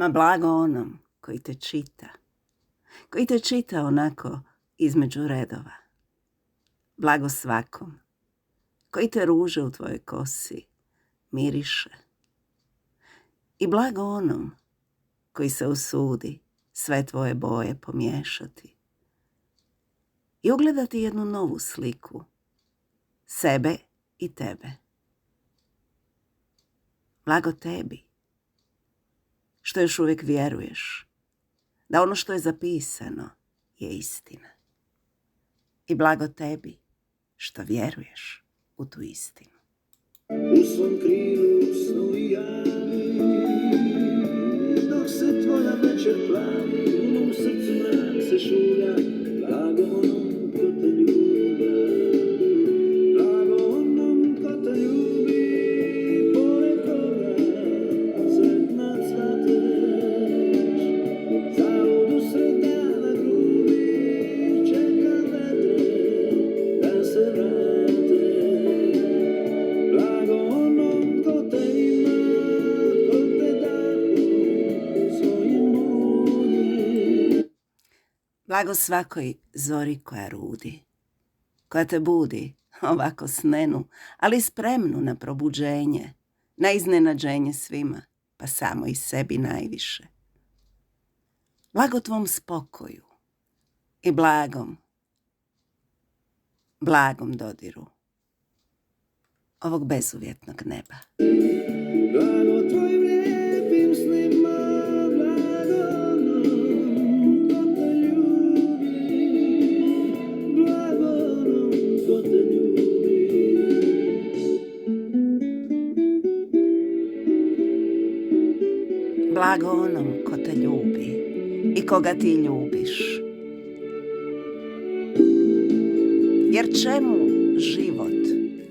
Ma blago onom koji te čita onako između redova. Blago svakom koji te ruže u tvojoj kosi miriše. I blago onom koji se usudi sve tvoje boje pomiješati i ugledati jednu novu sliku sebe i tebe. Blago tebi što još uvijek vjeruješ da ono što je zapisano je istina. I blago tebi što vjeruješ u tu istinu. U svom krilu snu i javi, dok se tvoja večer plavi, u mom srcu mrak se šulja, blago onom ko te ljuba, blago onom ko te ljubi, pored koga sretna cvateš, zalud usred dana grubi, čeka vedre da se vrate. Blago onom ko te ima, ko te dahu svojim budi. Blago svakoj zori koja rudi, koja te budi ovako snenu, ali spremnu na probuđenje, na iznenađenje svima, pa samo i sebi najviše. Blago tvom spokoju i blagom dodiru ovog bezuvjetnog neba. Blago tvojim lijepim snima, blago onom ko te ljubi, blago onom ko te ljubi. Blago onom ko te ljubi i koga ti ljubiš. Jer čemu život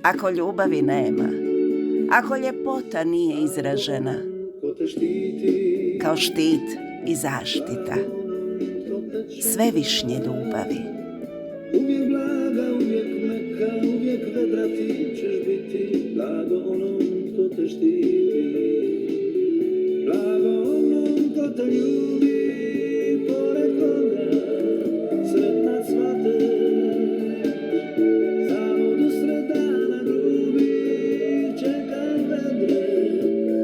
ako ljubavi nema, ako ljepota nije izražena Ko te štiti, kao štit i zaštita sve višnje ljubavi. uvijek blaga, uvijek meka, uvijek vedra ti ćeš biti, blago onom ko te štiti, blago onom ko te ljubi, pored koga sretna cvateš, zalud usred dana grubi, čekaj vedre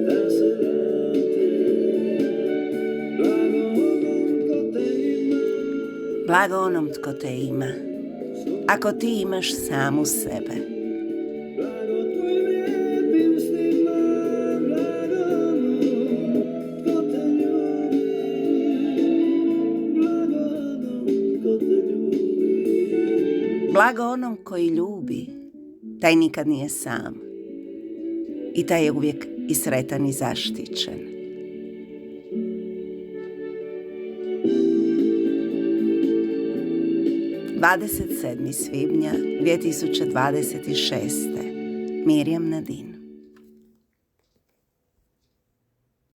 da se vrate, blago onom ko te ima. Blago onom tko te ima, ako ti imaš samu sebe. Blago tvojim lijepim snima, blago onom ko te ljubi, blago onom ko te ljubi. Blago onom koji ljubi, taj nikad nije sam i taj je uvijek i sretan i zaštićen. 27. svibnja 2026. Mirjam Nadin.